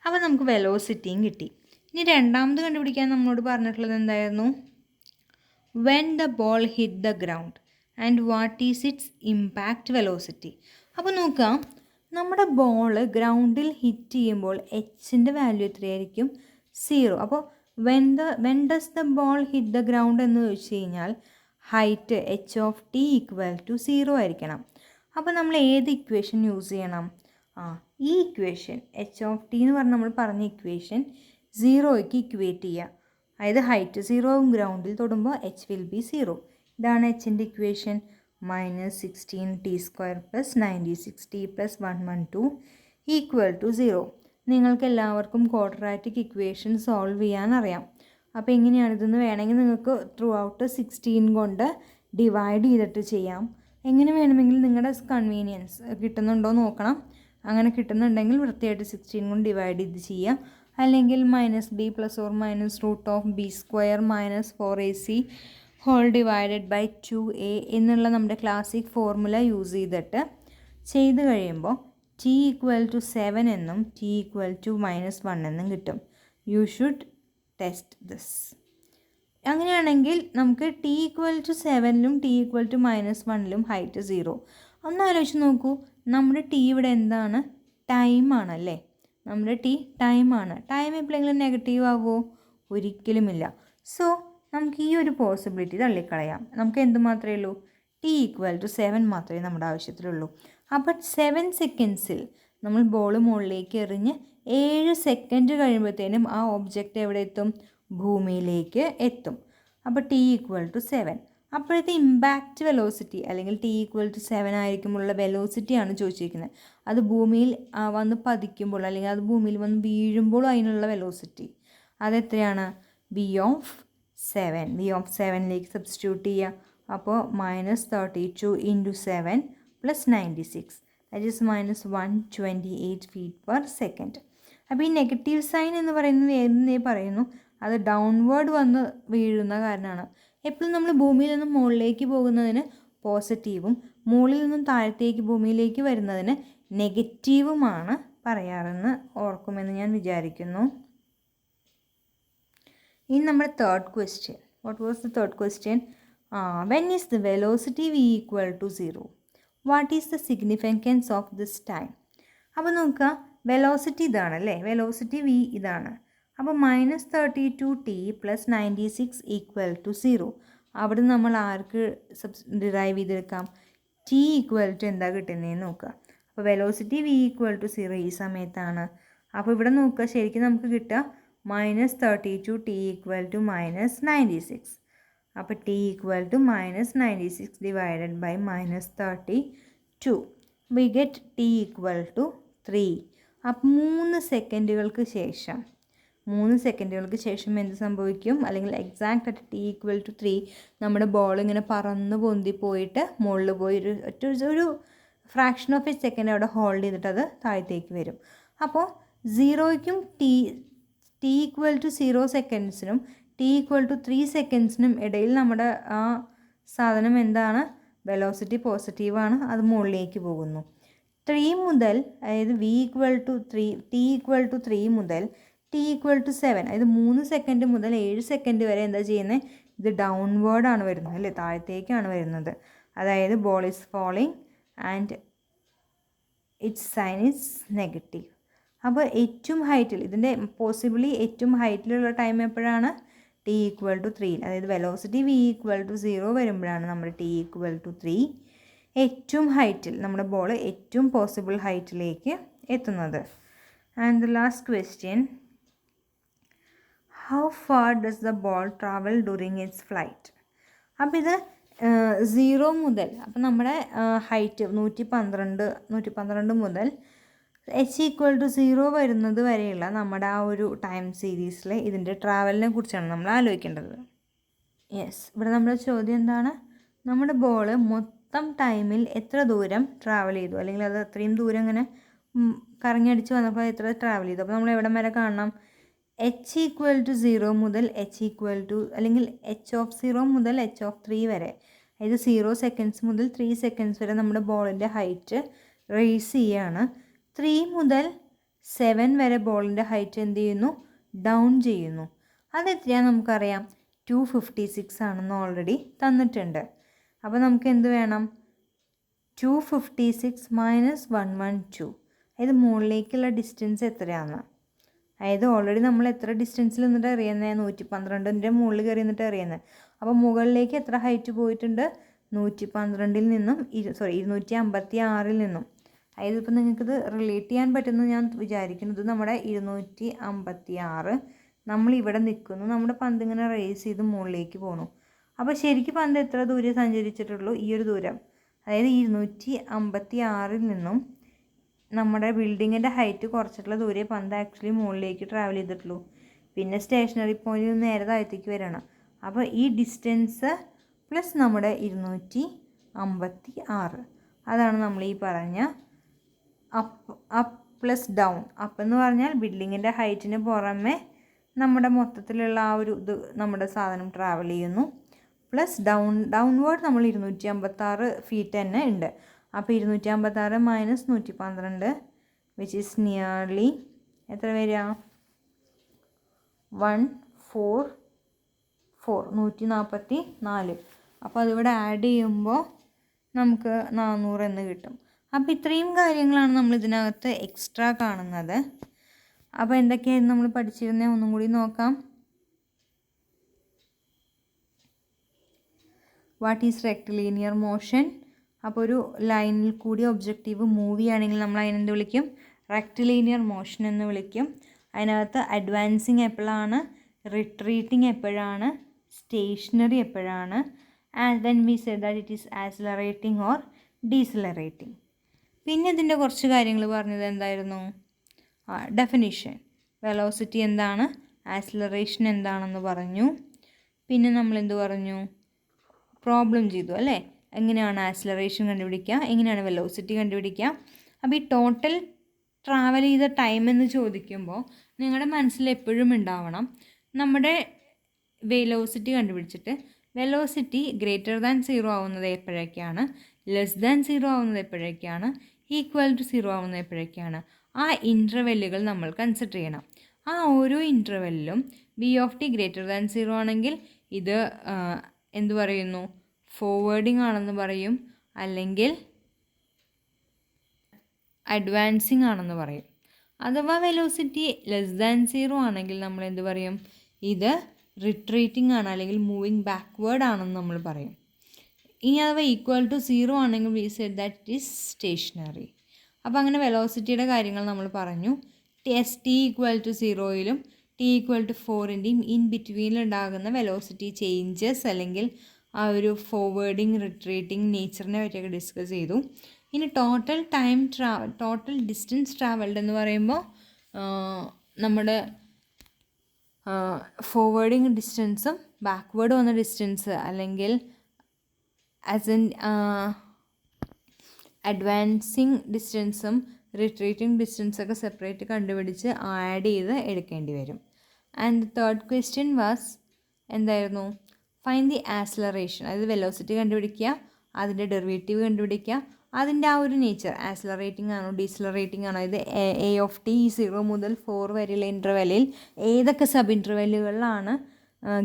അപ്പോൾ നമുക്ക് വെലോസിറ്റിയും കിട്ടി. ഇനി രണ്ടാമത് കണ്ടുപിടിക്കാൻ നമ്മളോട് പറഞ്ഞിട്ടുള്ളത് എന്തായിരുന്നു? When the ball hit the ground and what is it's impact velocity. അപ്പോൾ നോക്കാം, നമ്മുടെ ബോൾ ഗ്രൗണ്ടിൽ ഹിറ്റ് ചെയ്യുമ്പോൾ എച്ചിൻ്റെ വാല്യൂ എത്രയായിരിക്കും? 0. അപ്പോൾ when does the ball hit the ground എന്ന് ചോദിച്ചു കഴിഞ്ഞാൽ height h of t equal to 0 ആയിരിക്കണം. അപ്പോൾ നമ്മൾ ഏത് ഇക്വേഷൻ യൂസ് ചെയ്യണം? ഈ ഇക്വേഷൻ h ഓഫ് t എന്ന് പറഞ്ഞാൽ നമ്മൾ പറഞ്ഞ ഇക്വേഷൻ 0ക്ക് ഇക്വേറ്റ് ചെയ്യുക. അതായത് ഹൈറ്റ് 0 ഗ്രൗണ്ടിൽ തൊടുമ്പോൾ h വിൽ ബി 0. ഇതാണ് എച്ചിൻ്റെ equation. -16 t² plus 96 t plus 112 equal to 0. നിങ്ങൾക്ക് എല്ലാവർക്കും ക്വാഡ്രാറ്റിക് ഇക്വേഷൻ സോൾവ് ചെയ്യാൻ അറിയാം. അപ്പോൾ എങ്ങനെയാണിതെന്ന് വേണമെങ്കിൽ നിങ്ങൾക്ക് ത്രൂ ഔട്ട് 16 കൊണ്ട് ഡിവൈഡ് ചെയ്തിട്ട് ചെയ്യാം. എങ്ങനെ വേണമെങ്കിലും നിങ്ങളുടെ കൺവീനിയൻസ് കിട്ടുന്നുണ്ടോ നോക്കണം. അങ്ങനെ കിട്ടുന്നുണ്ടെങ്കിൽ വൃത്തിയായിട്ട് 16 കൊണ്ട് ഡിവൈഡ് ചെയ്ത് ചെയ്യാം. അല്ലെങ്കിൽ -b plus or minus √b² -4ac whole divided by 2a എന്നുള്ള നമ്മുടെ ക്ലാസിക് ഫോർമുല യൂസ് ചെയ്തിട്ട് ചെയ്ത് കഴിയുമ്പോൾ t ഈക്വൽ ടു 7 എന്നും t ഈക്വൽ ടു -1 എന്നും കിട്ടും. You should test this. അങ്ങനെയാണെങ്കിൽ നമുക്ക് t ഈക്വൽ ടു 7ലും t ഈക്വൽ ടു -1ലും ഹൈറ്റ് 0. ഒന്ന് ആലോചിച്ച് നോക്കൂ, നമ്മുടെ t ഇവിടെ എന്താണ്? ടൈമാണല്ലേ. നമ്മുടെ t ടൈമാണ്. ടൈം എപ്പോഴെങ്കിലും നെഗറ്റീവ് ആവുമോ? ഒരിക്കലുമില്ല. സോ നമുക്ക് ഈ ഒരു പോസിബിലിറ്റി തള്ളിക്കളയാം. നമുക്ക് എന്ത് മാത്രമേ ഉള്ളൂ? t ഈക്വൽ ടു 7 മാത്രമേ നമ്മുടെ ആവശ്യത്തിലുള്ളൂ. അപ്പോൾ 7 സെക്കൻഡ്സിൽ നമ്മൾ ബോൾ മുകളിലേക്ക് എറിഞ്ഞ് 7 സെക്കൻഡ് കഴിയുമ്പോഴത്തേനും ആ ഒബ്ജക്റ്റ് എവിടെ എത്തും? ഭൂമിയിലേക്ക് എത്തും. അപ്പോൾ t ഈക്വൽ ടു 7. അപ്പോഴത്തെ ഇമ്പാക്റ്റ് വെലോസിറ്റി അല്ലെങ്കിൽ t ഈക്വൽ ടു 7 ആയിരിക്കുമ്പോഴുള്ള വെലോസിറ്റിയാണ് ചോദിച്ചിരിക്കുന്നത്. അത് ഭൂമിയിൽ വന്ന് പതിക്കുമ്പോൾ അല്ലെങ്കിൽ അത് ഭൂമിയിൽ വന്ന് വീഴുമ്പോൾ അതിനുള്ള വെലോസിറ്റി അതെത്രയാണ്? v of 7. v ഓഫ് 7ലേക്ക് സബ്സ്റ്റിറ്റ്യൂട്ട് ചെയ്യുക. അപ്പോൾ -32 into 7 plus 96 that is -128 feet per second. അപ്പോൾ ഈ നെഗറ്റീവ് സൈൻ എന്ന് പറയുന്നത് എന്നേ പറയുന്നു, അത് ഡൗൺവേർഡ് വന്ന് വീഴുന്ന കാരണമാണ്. എപ്പോഴും നമ്മൾ ഭൂമിയിൽ നിന്നും മുകളിലേക്ക് പോകുന്നതിന് പോസിറ്റീവും മുകളിൽ നിന്നും താഴത്തേക്ക് ഭൂമിയിലേക്ക് വരുന്നതിന് നെഗറ്റീവുമാണ് പറയാറെന്ന് ഓർക്കുമെന്ന് ഞാൻ വിചാരിക്കുന്നു. ഇനി നമ്മുടെ third question. What was the third question? When is the velocity v equal to 0? What is the significance of this time? അപ്പോൾ നോക്കുക, വെലോസിറ്റി ഇതാണല്ലേ, വെലോസിറ്റി v ഇതാണ്. അപ്പോൾ -32 t പ്ലസ് 96 ഈക്വൽ ടു 0. അവിടെ നമ്മൾ ആർക്ക് ഡിറൈവ് ചെയ്തെടുക്കാം? t ഈക്വൽ ടു എന്താ കിട്ടുന്നതെന്ന് നോക്കുക. അപ്പോൾ വെലോസിറ്റി v ഈക്വൽ ടു 0 ഈ സമയത്താണ്. അപ്പോൾ ഇവിടെ നോക്കുക, ശരിക്കും നമുക്ക് കിട്ടുക -32 t ഈക്വൽ ടു -96. അപ്പോൾ t equal to -96 divided by -32. We get t equal to 3. അപ്പം 3 സെക്കൻഡുകൾക്ക് ശേഷം എന്ത് സംഭവിക്കും? അല്ലെങ്കിൽ എക്സാക്റ്റ് അറ്റ് t=3 നമ്മുടെ ബോൾ ഇങ്ങനെ പറന്ന് പൊന്തി പോയിട്ട് മുകളിൽ പോയി ഒരു ഫ്രാക്ഷൻ ഓഫ് എ സെക്കൻഡ് അവിടെ ഹോൾഡ് ചെയ്തിട്ട് അത് താഴത്തേക്ക് വരും. അപ്പോൾ 0യ്ക്കും t=0 സെക്കൻഡ്സിനും t=3 സെക്കൻഡ്സിനും ഇടയിൽ നമ്മുടെ ആ സാധനം എന്താണ്? വെലോസിറ്റി പോസിറ്റീവാണ്, അത് മുകളിലേക്ക് പോകുന്നു. 3 മുതൽ, അതായത് t=3 മുതൽ t=7, അതായത് 3 സെക്കൻഡ് മുതൽ 7 സെക്കൻഡ് വരെ എന്താ ചെയ്യുന്നത്? ഇത് ഡൗൺവേർഡാണ് വരുന്നത്, അല്ലേ? താഴത്തേക്കാണ് വരുന്നത്. അതായത് ball is falling and its sign is negative. അപ്പോൾ ഏറ്റവും ഹൈറ്റിൽ, ഇതിൻ്റെ പോസിബിളി ഏറ്റവും ഹൈറ്റിലുള്ള ടൈം എപ്പോഴാണ്? t=3. അതായത് വെലോസിറ്റി v=0 വരുമ്പോഴാണ് നമ്മുടെ t=3 ഏറ്റവും ഹൈറ്റിൽ, നമ്മുടെ ബോൾ ഏറ്റവും പോസിബിൾ ഹൈറ്റിലേക്ക് എത്തുന്നത്. And the last question, how far does the ball travel during it's flight? അപ്പോൾ ഇത് 0 മുതൽ, അപ്പം നമ്മുടെ ഹൈറ്റ് 112 മുതൽ h=0 വരുന്നത് വരെയുള്ള നമ്മുടെ ആ ഒരു ടൈം സീരീസിൽ ഇതിൻ്റെ ട്രാവലിനെ കുറിച്ചാണ് നമ്മൾ ആലോചിക്കേണ്ടത്. യെസ്, ഇവിടെ നമ്മുടെ ചോദ്യം എന്താണ്? നമ്മുടെ ബോൾ മൊത്തം ടൈമിൽ എത്ര ദൂരം ട്രാവൽ ചെയ്തു, അല്ലെങ്കിൽ അത് അത്രയും ദൂരം ഇങ്ങനെ കറങ്ങിയടിച്ച് വന്നപ്പോൾ എത്ര ട്രാവൽ ചെയ്തു? അപ്പോൾ നമ്മൾ എവിടെ വരെ കാണണം? h=0 മുതൽ അല്ലെങ്കിൽ h=0 മുതൽ h=3 വരെ, അതായത് 0 സെക്കൻഡ്സ് മുതൽ 3 സെക്കൻഡ്സ് വരെ നമ്മുടെ ബോളിൻ്റെ ഹൈറ്റ് റേസ് ചെയ്യുകയാണ്. 3 മുതൽ 7 വരെ ബോളിൻ്റെ ഹൈറ്റ് എന്ത് ചെയ്യുന്നു? ഡൗൺ ചെയ്യുന്നു. അതെത്രയാണ് നമുക്കറിയാം? 256 ആണെന്ന് ഓൾറെഡി തന്നിട്ടുണ്ട്. അപ്പോൾ നമുക്ക് എന്ത് വേണം? 256 - 112, അതായത് മുകളിലേക്കുള്ള ഡിസ്റ്റൻസ് എത്രയാണ്? അതായത് ഓൾറെഡി നമ്മൾ എത്ര ഡിസ്റ്റൻസിൽ നിന്നിട്ട് അറിയുന്നത്? 112ൻ്റെ മുകളിൽ കയറി നിന്നിട്ട് അറിയുന്നത്. അപ്പോൾ മുകളിലേക്ക് എത്ര ഹൈറ്റ് പോയിട്ടുണ്ട്? 112ൽ നിന്നും 256ൽ നിന്നും. അതായത് ഇപ്പോൾ നിങ്ങൾക്കിത് റിലേറ്റ് ചെയ്യാൻ പറ്റുമെന്ന് ഞാൻ വിചാരിക്കുന്നത്, നമ്മുടെ 256, നമ്മളിവിടെ നിൽക്കുന്നു, നമ്മുടെ പന്ത് ഇങ്ങനെ റേസ് ചെയ്ത് മുകളിലേക്ക് പോകണു. അപ്പോൾ ശരിക്കും പന്ത് എത്ര ദൂരം സഞ്ചരിച്ചിട്ടുള്ളൂ? ഈ ഒരു ദൂരം, അതായത് 256ൽ നിന്നും നമ്മുടെ ബിൽഡിങ്ങിൻ്റെ ഹൈറ്റ് കുറച്ചിട്ടുള്ള ദൂരെ പന്ത് ആക്ച്വലി മുകളിലേക്ക് ട്രാവൽ ചെയ്തിട്ടുള്ളൂ. പിന്നെ സ്റ്റേഷനറി പോയിന്റിൽ നിന്ന് നേരെ താഴത്തേക്ക് വരണം. അപ്പോൾ ഈ ഡിസ്റ്റൻസ് പ്ലസ് നമ്മുടെ 256, അതാണ് നമ്മൾ ഈ പറഞ്ഞ അപ്പ് പ്ലസ് ഡൗൺ. അപ്പ് എന്ന് പറഞ്ഞാൽ ബിൽഡിങ്ങിൻ്റെ ഹൈറ്റിന് പുറമെ നമ്മുടെ മൊത്തത്തിലുള്ള ആ ഒരു ഇത് നമ്മുടെ സാധനം ട്രാവൽ ചെയ്യുന്നു. പ്ലസ് ഡൗൺവേർഡ് നമ്മൾ 256 ഫീറ്റ് തന്നെ ഉണ്ട്. അപ്പോൾ 256 - 112 വിച്ച് ഈസ് നിയർലി എത്ര വരിക? 144. അപ്പോൾ അതിവിടെ ആഡ് ചെയ്യുമ്പോൾ നമുക്ക് 400 എന്ന് കിട്ടും. അപ്പോൾ ഇത്രയും കാര്യങ്ങളാണ് നമ്മൾ ഇതിനകത്ത് എക്സ്ട്രാ കാണുന്നത്. അപ്പോൾ എന്തൊക്കെയായിരുന്നു നമ്മൾ പഠിച്ചിരുന്നത്? ഒന്നും കൂടി നോക്കാം. What is rectilinear motion? അപ്പോൾ ഒരു ലൈനിൽ കൂടി ഒബ്ജക്റ്റീവ് മൂവ് ചെയ്യുകയാണെങ്കിൽ നമ്മൾ അതിനെന്ത് വിളിക്കും? റെക്ടിലീനിയർ മോഷൻ എന്ന് വിളിക്കും. അതിനകത്ത് അഡ്വാൻസിങ് എപ്പോഴാണ്, റിട്രീറ്റിംഗ് എപ്പോഴാണ്, സ്റ്റേഷനറി എപ്പോഴാണ്, and then we said that it is accelerating or decelerating. പിന്നെ ഇതിൻ്റെ കുറച്ച് കാര്യങ്ങൾ പറഞ്ഞത് എന്തായിരുന്നു? ഡെഫിനിഷൻ, വെലോസിറ്റി എന്താണ്, ആക്സിലറേഷൻ എന്താണെന്ന് പറഞ്ഞു. പിന്നെ നമ്മൾ എന്ത് പറഞ്ഞു? പ്രോബ്ലം ചെയ്തു, അല്ലേ? എങ്ങനെയാണ് ആക്സിലറേഷൻ കണ്ടുപിടിക്കുക, എങ്ങനെയാണ് വെലോസിറ്റി കണ്ടുപിടിക്കുക. അപ്പോൾ ഈ ടോട്ടൽ ട്രാവൽ ചെയ്ത ടൈം എന്ന് ചോദിക്കുമ്പോൾ നിങ്ങളുടെ മനസ്സിൽ എപ്പോഴും ഉണ്ടാവണം, നമ്മുടെ വെലോസിറ്റി കണ്ടുപിടിച്ചിട്ട് വെലോസിറ്റി ഗ്രേറ്റർ ദാൻ 0 ആവുന്നത് എപ്പോഴൊക്കെയാണ്, ലെസ് ദാൻ 0 ആവുന്നത് എപ്പോഴൊക്കെയാണ്, ഈക്വൽ ടു 0 ആവുന്നത് എപ്പോഴൊക്കെയാണ്, ആ ഇൻ്റർവെല്ലുകൾ നമ്മൾ കൺസിഡർ ചെയ്യണം. ആ ഓരോ ഇൻ്റർവെല്ലിലും v(t) ഗ്രേറ്റർ ദാൻ 0 ആണെങ്കിൽ ഇത് എന്തു പറയുന്നു? ഫോർവേഡിങ് ആണെന്ന് പറയും, അല്ലെങ്കിൽ അഡ്വാൻസിങ് ആണെന്ന് പറയും. അഥവാ വെലോസിറ്റി ലെസ് ദാൻ 0 ആണെങ്കിൽ നമ്മൾ എന്ത് പറയും? ഇത് റിട്രീറ്റിംഗ് ആണ്, അല്ലെങ്കിൽ മൂവിങ് ബാക്ക്വേർഡ് ആണെന്ന് നമ്മൾ പറയും. ഇനി അഥവാ ഈക്വൽ ടു 0 ആണെങ്കിൽ we said that it is stationary. അപ്പോൾ അങ്ങനെ വെലോസിറ്റിയുടെ കാര്യങ്ങൾ നമ്മൾ പറഞ്ഞു. t=0യിലും t=4ൻ്റെയും ഇൻ ബിറ്റ്വീനിലുണ്ടാകുന്ന വെലോസിറ്റി ചേഞ്ചസ്, അല്ലെങ്കിൽ ആ ഒരു ഫോർവേഡിങ് റിട്രീറ്റിംഗ് നേച്ചറിനെ പറ്റിയൊക്കെ ഡിസ്കസ് ചെയ്തു. ഇനി ടോട്ടൽ ഡിസ്റ്റൻസ് ട്രാവൽഡ് എന്ന് പറയുമ്പോൾ നമ്മുടെ ഫോർവേഡിങ് ഡിസ്റ്റൻസും ബാക്ക്വേർഡ് വന്ന ഡിസ്റ്റൻസ് അല്ലെങ്കിൽ ആസ് ഇൻ അഡ്വാൻസിങ് ഡിസ്റ്റൻസും റിട്രീറ്റിംഗ് ഡിസ്റ്റൻസൊക്കെ സെപ്പറേറ്റ് കണ്ടുപിടിച്ച് ആഡ് ചെയ്ത് എടുക്കേണ്ടി വരും. ആൻഡ് തേർഡ് ക്വസ്റ്റ്യൻ വാസ് എന്തായിരുന്നു? ഫൈൻഡ് ദി ആക്സിലറേഷൻ, അതായത് വെലോസിറ്റി കണ്ടുപിടിക്കുക, അതിൻ്റെ ഡെറിവേറ്റീവ് കണ്ടുപിടിക്കുക, അതിൻ്റെ ആ ഒരു നേച്ചർ ആക്സിലറേറ്റിംഗ് ആണോ ഡീസിലറേറ്റിംഗ് ആണോ, ഇത് എ ഓഫ് ടി 0 മുതൽ 4 വരെയുള്ള ഇൻ്റർവെല്ലിൽ ഏതൊക്കെ സബ് ഇൻ്റർവെല്ലുകളിലാണ്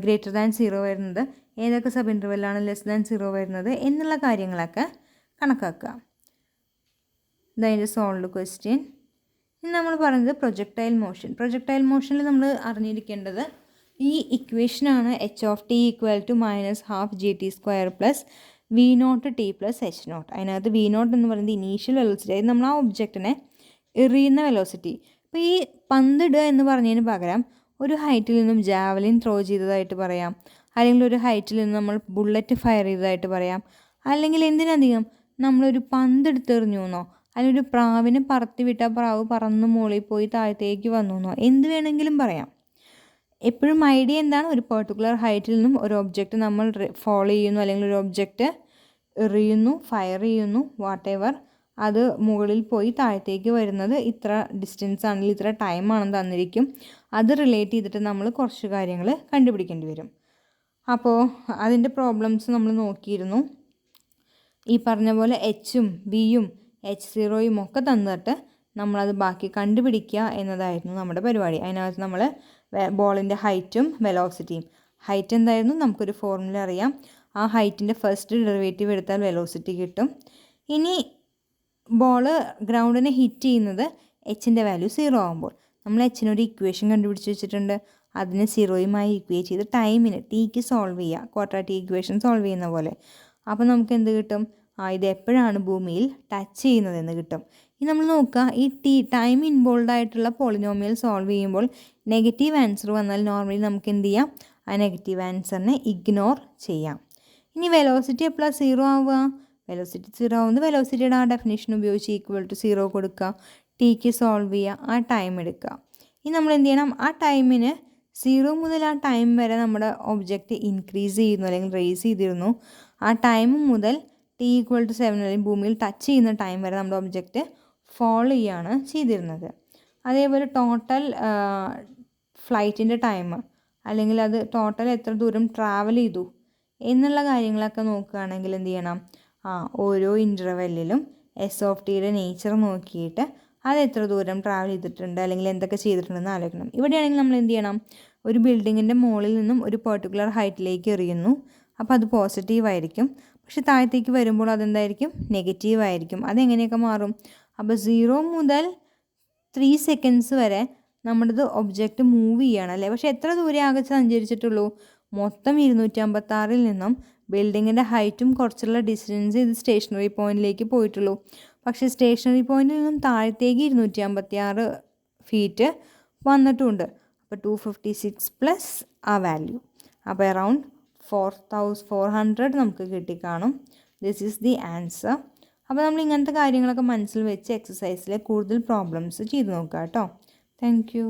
ഗ്രേറ്റർ ദാൻ 0 വരുന്നത്, ഏതൊക്കെ സബ് ഇൻ്റർവെല്ലാണ് ലെസ് ദാൻ 0 വരുന്നത് എന്നുള്ള കാര്യങ്ങളൊക്കെ കണക്കാക്കുക. ഇതതിൻ്റെ സോൾവ്ഡ് ക്വസ്റ്റ്യൻ. ഇനി നമ്മൾ പറയുന്നത് പ്രൊജക്ടൈൽ മോഷൻ. പ്രൊജക്ടൈൽ മോഷനിൽ നമ്മൾ അറിഞ്ഞിരിക്കേണ്ടത് ഈ ഇക്വേഷനാണ് H of t equal to -12 GT² plus V0 T plus H0. അതിനകത്ത് V0 എന്ന് പറയുന്നത് ഇനീഷ്യൽ വെലോസിറ്റി, അതായത് നമ്മൾ ആ ഒബ്ജക്റ്റിനെ എറിയുന്ന വെലോസിറ്റി. അപ്പോൾ ഈ പന്തിടുക എന്ന് പറഞ്ഞതിന് പകരം ഒരു ഹൈറ്റിൽ നിന്നും ജാവലിൻ ത്രോ ചെയ്തതായിട്ട് പറയാം, അല്ലെങ്കിൽ ഒരു ഹൈറ്റിൽ നിന്ന് നമ്മൾ ബുള്ളറ്റ് ഫയർ ചെയ്തതായിട്ട് പറയാം, അല്ലെങ്കിൽ എന്തിനധികം നമ്മളൊരു പന്തെടുത്തെറിഞ്ഞു എന്നോ, അല്ലെങ്കിൽ ഒരു പ്രാവിനെ പറത്തി വിട്ട പ്രാവ് പറന്ന് മുകളിൽ പോയി താഴത്തേക്ക് വന്നു എന്നോ എന്ത് വേണമെങ്കിലും പറയാം. എപ്പോഴും ഐഡിയ എന്താണ്? ഒരു പെർട്ടിക്കുലർ ഹൈറ്റിൽ നിന്നും ഒരു ഒബ്ജക്റ്റ് നമ്മൾ ഫോളോ ചെയ്യുന്നു, അല്ലെങ്കിൽ ഒരു ഒബ്ജക്റ്റ് എറിയുന്നു, ഫയർ ചെയ്യുന്നു, വാട്ട് എവർ, അത് മുകളിൽ പോയി താഴത്തേക്ക് വരുന്നത് ഇത്ര ഡിസ്റ്റൻസ് ആണെങ്കിൽ ഇത്ര ടൈമാണെന്ന് തന്നിരിക്കും. അത് റിലേറ്റ് ചെയ്തിട്ട് നമ്മൾ കുറച്ച് കാര്യങ്ങൾ കണ്ടുപിടിക്കേണ്ടി വരും. അപ്പോൾ അതിൻ്റെ പ്രോബ്ലംസ് നമ്മൾ നോക്കിയിരുന്നു. ഈ പറഞ്ഞ പോലെ എച്ചും വിയും H0 ഒക്കെ തന്നിട്ട് നമ്മളത് ബാക്കി കണ്ടുപിടിക്കുക എന്നതായിരുന്നു നമ്മുടെ പരിപാടി. അതിനകത്ത് നമ്മൾ ബോളിൻ്റെ ഹൈറ്റും വെലോസിറ്റിയും, ഹൈറ്റ് എന്തായിരുന്നു നമുക്കൊരു ഫോർമുല അറിയാം, ആ ഹൈറ്റിൻ്റെ ഫസ്റ്റ് ഡെറിവേറ്റീവ് എടുത്താൽ വെലോസിറ്റി കിട്ടും. ഇനി ബോള് ഗ്രൗണ്ടിനെ ഹിറ്റ് ചെയ്യുന്നത് എച്ചിൻ്റെ വാല്യൂ 0 ആകുമ്പോൾ നമ്മൾ എച്ചിനൊരു ഇക്വേഷൻ കണ്ടുപിടിച്ച് വെച്ചിട്ടുണ്ട്, അതിനെ 0യുമായി ഇക്വേറ്റ് ചെയ്ത് ടൈമിന് ടിക്ക് സോൾവ് ചെയ്യുക, ക്വാഡ്രാറ്റിക് ഇക്വേഷൻ സോൾവ് ചെയ്യുന്ന പോലെ. അപ്പോൾ നമുക്ക് എന്ത് കിട്ടും? ഇത് എപ്പോഴാണ് ഭൂമിയിൽ ടച്ച് ചെയ്യുന്നതെന്ന് കിട്ടും. ഇനി നമ്മൾ നോക്കുക, ഈ ടൈം ഇൻവോൾവ് ആയിട്ടുള്ള പോളിനോമിയൽ സോൾവ് ചെയ്യുമ്പോൾ നെഗറ്റീവ് ആൻസർ വന്നാൽ നോർമലി നമുക്ക് എന്ത് ചെയ്യാം? ആ നെഗറ്റീവ് ആൻസറിനെ ഇഗ്നോർ ചെയ്യാം. ഇനി വെലോസിറ്റി എപ്പോഴാണ് 0 ആവുക? വെലോസിറ്റി 0 ആവുന്നത് വെലോസിറ്റിയുടെ ആ ഡെഫിനേഷൻ ഉപയോഗിച്ച് ഈക്വൽ ടു 0 കൊടുക്കുക, ടിക്ക് സോൾവ് ചെയ്യുക, ആ ടൈം എടുക്കുക. ഇനി നമ്മൾ എന്ത് ചെയ്യണം? ആ ടൈമിന് 0 മുതൽ ആ ടൈം വരെ നമ്മുടെ ഒബ്ജക്റ്റ് ഇൻക്രീസ് ചെയ്യുന്നു അല്ലെങ്കിൽ റേസ് ചെയ്തിരുന്നു. ആ ടൈം മുതൽ ടി ഈക്വൽ ടു 7 അല്ലെങ്കിൽ ഭൂമിയിൽ ടച്ച് ചെയ്യുന്ന ടൈം വരെ നമ്മുടെ ഒബ്ജക്റ്റ് ഫോൾ ചെയ്യുകയാണ് ചെയ്തിരുന്നത്. അതേപോലെ ടോട്ടൽ ഫ്ലൈറ്റിൻ്റെ ടൈം, അല്ലെങ്കിൽ അത് ടോട്ടൽ എത്ര ദൂരം ട്രാവൽ ചെയ്തു എന്നുള്ള കാര്യങ്ങളൊക്കെ നോക്കുകയാണെങ്കിൽ എന്ത് ചെയ്യണം? ഓരോ ഇൻ്റർവെല്ലിലും എസ് ഓഫ് ടിയുടെ നേച്ചർ നോക്കിയിട്ട് അത് എത്ര ദൂരം ട്രാവൽ ചെയ്തിട്ടുണ്ട് അല്ലെങ്കിൽ എന്തൊക്കെ ചെയ്തിട്ടുണ്ടെന്ന് ആലോചിക്കണം. ഇവിടെയാണെങ്കിൽ നമ്മൾ എന്ത് ചെയ്യണം? ഒരു ബിൽഡിങ്ങിൻ്റെ മുകളിൽ നിന്നും ഒരു പെർട്ടിക്കുലർ ഹൈറ്റിലേക്ക് എറിയുന്നു, അപ്പോൾ അത് പോസിറ്റീവായിരിക്കും. പക്ഷെ താഴത്തേക്ക് വരുമ്പോൾ അതെന്തായിരിക്കും? നെഗറ്റീവായിരിക്കും. അതെങ്ങനെയൊക്കെ മാറും? അപ്പോൾ 0 മുതൽ 3 സെക്കൻഡ്സ് വരെ നമ്മുടേത് ഒബ്ജക്റ്റ് മൂവ് ചെയ്യുകയാണ് അല്ലേ. പക്ഷേ എത്ര ദൂരെ ആകെ സഞ്ചരിച്ചിട്ടുള്ളൂ? മൊത്തം 256 നിന്നും ബിൽഡിങ്ങിൻ്റെ ഹൈറ്റും കുറച്ചുള്ള ഡിസ്റ്റൻസ് ഇത് സ്റ്റേഷനറി പോയിന്റിലേക്ക് പോയിട്ടുള്ളൂ. പക്ഷേ സ്റ്റേഷനറി പോയിന്റിൽ നിന്നും താഴത്തേക്ക് 256 ഫീറ്റ് വന്നിട്ടുണ്ട്. അപ്പോൾ 256 പ്ലസ് ആ വാല്യൂ, അപ്പോൾ അറൗണ്ട് 4400 നമുക്ക് കിട്ടിക്കാണും. This is the answer. അപ്പോൾ നമ്മൾ ഇങ്ങനത്തെ കാര്യങ്ങളൊക്കെ മനസ്സിൽ വെച്ച് എക്സസൈസിൽ കൂടുതൽ പ്രോബ്ലംസ് ചെയ്ത് നോക്കുക കേട്ടോ. Thank you.